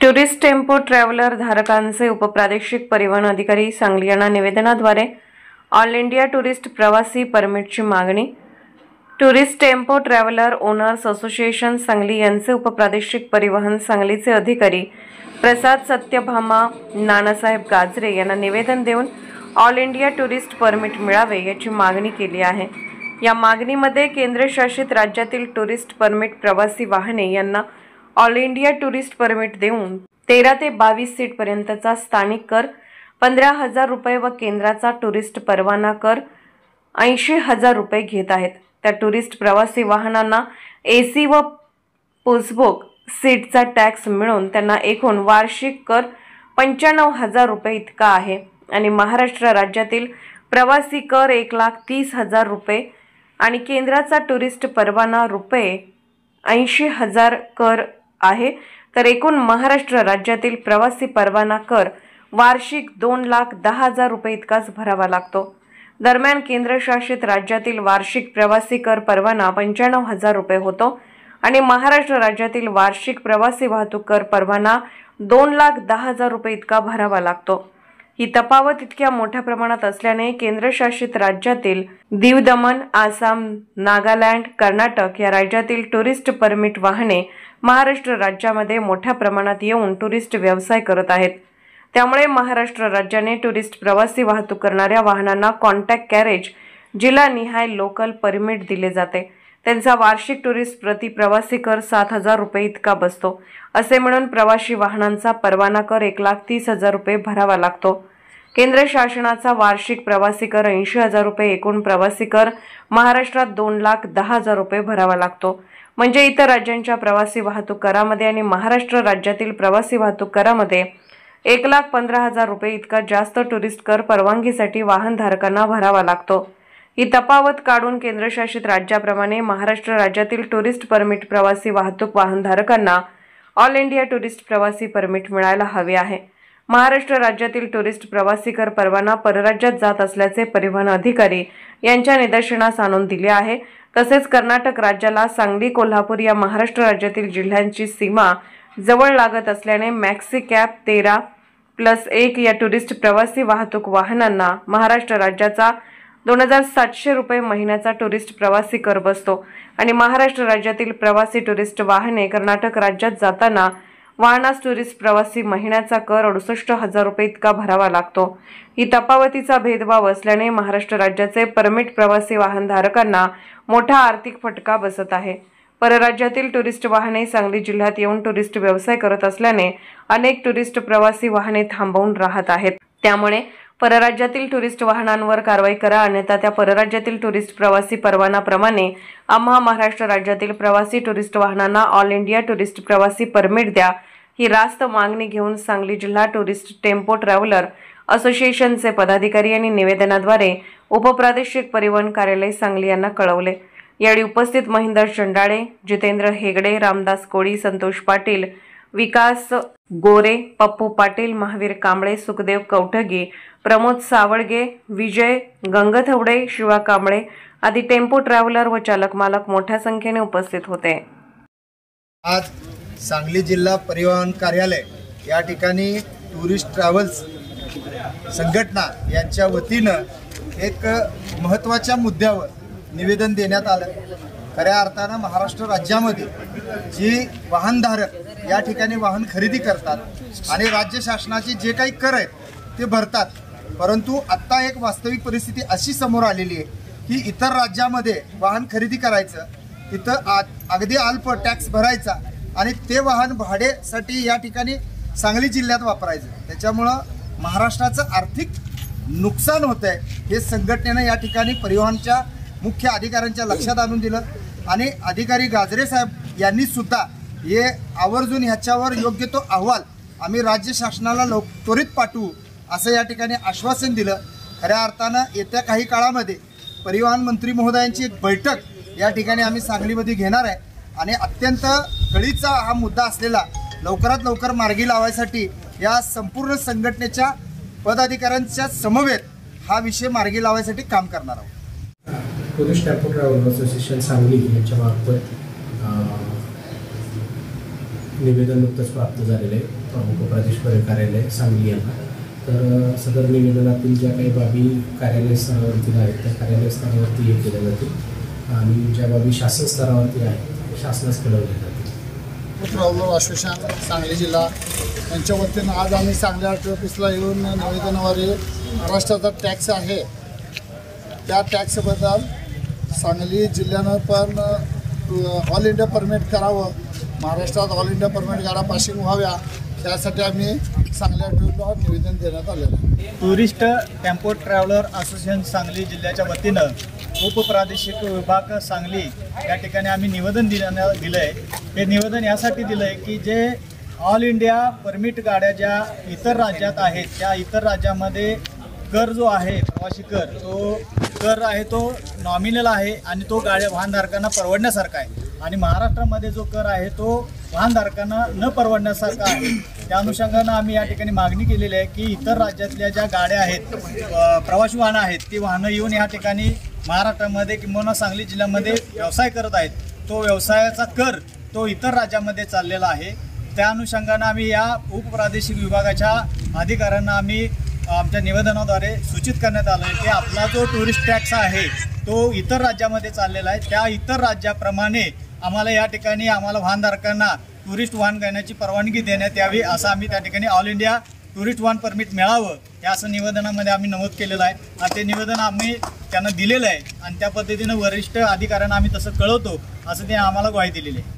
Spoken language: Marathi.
टुरिस्ट टेम्पो ट्रॅव्हलर धारकांचे उपप्रादेशिक परिवहन अधिकारी सांगली यांना निवेदनाद्वारे ऑल इंडिया टुरिस्ट प्रवासी परमिटची मागणी। Tourist tempo traveller owners association Sangli यांचे उपप्रादेशिक परिवहन सांगलीचे अधिकारी प्रसाद सत्यभामा नानासाहेब गाजरे यांना निवेदन देऊन ऑल इंडिया टुरिस्ट परमिट मिळावे याची मागणी केली आहे। या मागणीमध्ये केंद्रशासित राज्यातील टुरिस्ट परमिट प्रवासी वाहने यांना ऑल इंडिया टुरिस्ट परमिट देऊन 13 ते 22 सीट पर्यंतचा स्थानिक कर 15,000 रुपये व केंद्राचा टुरिस्ट परवाना कर 80,000 रुपये घेत आहेत। त्या टुरिस्ट प्रवासी वाहनांना एसी व पुसबुक सीटचा टॅक्स मिळून त्यांना एकूण वार्षिक कर 95,000 रुपये इतका आहे आणि महाराष्ट्र राज्यातील प्रवासी कर 1,30,000 रुपये आणि केंद्राचा टुरिस्ट परवाना रुपये 80,000 कर आहे। तर एकूण महाराष्ट्र राज्यातील प्रवासी परवाना कर वार्षिक 2,10,000 रुपये इतकाच भरावा लागतो। दरम्यान केंद्रशासित राज्यातील वार्षिक प्रवासी कर परवाना 95,000 रुपये होतो आणि महाराष्ट्र राज्यातील वार्षिक प्रवासी वाहतूक कर परवाना 2,10,000 रुपये इतका भरावा लागतो। ही तफावत इतक्या मोठ्या प्रमाणात असल्याने केंद्रशासित राज्यातील दीव दमण, आसाम, नागालँड, कर्नाटक या राज्यातील टुरिस्ट परमिट वाहने महाराष्ट्र राज्यामध्ये मोठ्या प्रमाणात येऊन टुरिस्ट व्यवसाय करत आहेत। त्यामुळे महाराष्ट्र राज्याने टुरिस्ट प्रवासी वाहतूक करणाऱ्या वाहनांना कॉन्टॅक्ट कॅरेज जिल्हानिहाय लोकल परमिट दिले जाते। त्यांचा वार्षिक टुरिस्ट प्रति प्रवासी कर 7,000 रुपये इतका बसतो। असे मिळून प्रवासी वाहनांचा परवाना कर 1,30,000 रुपये भरावा लागतो। केंद्र शासनाचा वार्षिक प्रवासी कर 80,000 रुपये, एकूण प्रवासी कर महाराष्ट्रात 2,10,000 रुपये भरावा लागतो। म्हणजे इतर राज्यांच्या प्रवासी वाहतूक करामध्ये आणि महाराष्ट्र राज्यातील प्रवासी वाहतूक करामध्ये 1,15,000 रुपये इतका जास्त टुरिस्ट कर परवानगीसाठी वाहनधारकांना भरावा लागतो। ही तफावत काढून केंद्रशासित राज्याप्रमाणे महाराष्ट्र राज्यातील टुरिस्ट परमिट प्रवासी वाहतूक वाहनधारकांना ऑल इंडिया टुरिस्ट प्रवासी परमिट मिळायला हवे आहे। महाराष्ट्र राज्यातील टुरिस्ट प्रवासी कर परवाना परराज्यात जात असल्याचे परिवहन अधिकारी यांच्या निदर्शनास आणून दिले आहे। तसेच कर्नाटक राज्याला सांगली, कोल्हापूर या महाराष्ट्र राज्यातील जिल्ह्यांची सीमा जवळ लागत असल्याने मॅक्सी कॅब 13+1 या टुरिस्ट प्रवासी वाहतूक वाहनांना महाराष्ट्र राज्याचा 2,700 रुपये महिन्याचा टुरिस्ट प्रवासी कर बसतो आणि महाराष्ट्र राज्यातील प्रवासी टुरिस्ट वाहने कर्नाटक राज्यात जाताना वाहनास टुरिस्ट प्रवासी महिन्याचा कर 68,000 रुपये इतका भरावा लागतो। ही तफावतीचा भेदभाव असल्याने महाराष्ट्र राज्याचे परमिट प्रवासी वाहनधारकांना मोठा आर्थिक फटका बसत आहे। परराज्यातील टुरिस्ट वाहने सांगली जिल्ह्यात येऊन टुरिस्ट व्यवसाय करत असल्याने अनेक टुरिस्ट प्रवासी वाहने थांबवून राहत आहेत। त्यामुळे परराज्यातील टुरिस्ट वाहनांवर कारवाई करा, अन्यथा त्या परराज्यातील टुरिस्ट प्रवासी परवानाप्रमाणे आम्हा महाराष्ट्र राज्यातील प्रवासी टुरिस्ट वाहनांना ऑल इंडिया टुरिस्ट प्रवासी परमिट द्या, ही रास्त मागणी घेऊन सांगली जिल्हा टुरिस्ट टेम्पो ट्रॅव्हलर असोसिएशनचे पदाधिकारी यांनी निवेदनाद्वारे उपप्रादेशिक परिवहन कार्यालय सांगली यांना कळवले। यावेळी उपस्थित महेंद्र चंडाळे, जितेंद्र हेगडे, रामदास कोळी, संतोष पाटील, विकास गोरे, पप्पू पाटील, महावीर कांबळे, सुखदेव कौठगी, प्रमोद सावळगे, विजय गंगथवडे, शिवा कांबळे आदी टेम्पो ट्रॅव्हलर व चालक मालक मोठ्या संख्येने उपस्थित होते। आज सांगली जिल्हा परिवहन कार्यालय या ठिकाणी टुरिस्ट ट्रॅव्हल्स संघटना यांच्या वतीनं एक महत्त्वाच्या मुद्द्यावर निवेदन देण्यात आलं। खऱ्या अर्थानं महाराष्ट्र राज्यामध्ये जी वाहनधारक या ठिकाणी वाहन खरेदी करतात आणि राज्य शासनाचे जे काही कर आहेत ते भरतात, परंतु आत्ता एक वास्तविक परिस्थिती अशी समोर आलेली आहे की इतर राज्यामध्ये वाहन खरेदी करायचं, तिथं अगदी अल्प टॅक्स भरायचा आणि ते वाहन भाड्यासाठी या ठिकाणी सांगली जिल्ह्यात वापरायचं। त्याच्यामुळं महाराष्ट्राचं आर्थिक नुकसान होत आहे। हे संघटनेनं या ठिकाणी परिवहनच्या मुख्य अधिकाऱ्यांच्या लक्षात आणून दिलं आणि अधिकारी गाजरे साहेब यांनी सुद्धा हे आवर्जून ह्याच्यावर योग्य तो अहवाल आम्ही राज्य शासनाला त्वरित पाठवू असं या ठिकाणी आश्वासन दिलं। खऱ्या अर्थानं येत्या काही काळामध्ये परिवहन मंत्री महोदयांची एक बैठक या ठिकाणी आम्ही सांगलीमध्ये घेणार आहे आणि अत्यंत कळीचा हा मुद्दा असलेला लवकरात लवकर मार्गी लावायसाठी या संपूर्ण संघटनेच्या पदाधिकाऱ्यांच्या समवेत हा विषय मार्गी लावायसाठी काम करणार आहोत। Tourist tempo traveller association Sangli यांच्या मार्फत निवेदन नुकतंच प्राप्त झालेलं आहे उपप्रादेशिक कार्यालय सांगली यांना। तर सदर निवेदनातील ज्या काही बाबी कार्यालय स्तरावरती आहेत त्या कार्यालय स्तरावरती हे केल्या जातील आणि ज्या बाबी शासन स्तरावरती आहेत शासनास कळवल्या जातील। ट्रॅव्हलर असोसिएशन सांगली जिल्हा यांच्या वतीनं आज आम्ही सांगली आरटीओ ऑफिसला येऊन निवेदनाद्वारे महाराष्ट्राचा टॅक्स आहे त्या टॅक्सबद्दल सांगली जिल्ह्यानं पण ऑल इंडिया परमिट करावं, महाराष्ट्रात ऑल इंडिया परमिट गाड्या पासिंग व्हाव्या त्यासाठी आम्ही सांगली आरटीओला निवेदन देण्यात आलेलं आहे। Tourist tempo traveller association Sangli जिल्ह्याच्या वतीनं उपप्रादेशिक विभाग सांगली या ठिकाणी आम्ही निवेदन दिलं आहे। हे निवेदन यासाठी दिलं आहे की जे ऑल इंडिया परमिट गाड्या ज्या इतर राज्यात आहेत त्या इतर राज्यामध्ये कर जो आहे प्रवासी कर तो कर आहे तो नॉमिनल आहे आणि तो गाड्या वाहनधारकांना परवडण्यासारखा आहे आणि महाराष्ट्रामध्ये जो कर आहे तो वाहनधारकांना न परवडण्यासारखा आहे। त्या अनुषंगानं आम्ही या ठिकाणी मागणी केलेली आहे की इतर राज्यातल्या ज्या गाड्या आहेत प्रवासी वाहनं आहेत ती वाहनं येऊन या ठिकाणी महाराष्ट्रामध्ये किंवा सांगली जिल्ह्यामध्ये व्यवसाय करत आहेत, तो व्यवसायाचा कर तो इतर राज्यामध्ये चाललेला आहे। त्या अनुषंगानं आम्ही या उपप्रादेशिक विभागाच्या अधिकाऱ्यांना आम्ही आमच्या निवेदनाद्वारे सूचित करण्यात आलं आहे की आपला जो टुरिस्ट टॅक्स आहे तो इतर राज्यामध्ये चाललेला आहे, त्या इतर राज्याप्रमाणे आम्हाला या ठिकाणी आम्हाला वाहनधारकांना टुरिस्ट वाहन घेण्याची परवानगी देण्यात यावी असं आम्ही त्या ठिकाणी ऑल इंडिया टुरिस्ट वाहन परमिट मिळावं या असं निवेदनामध्ये आम्ही नमूद केलेलं आहे आणि ते निवेदन आम्ही त्यांना दिलेलं आहे आणि त्या पद्धतीनं वरिष्ठ अधिकाऱ्यांना आम्ही तसं कळवतो असं ते आम्हाला ग्वाही दिलेली आहे।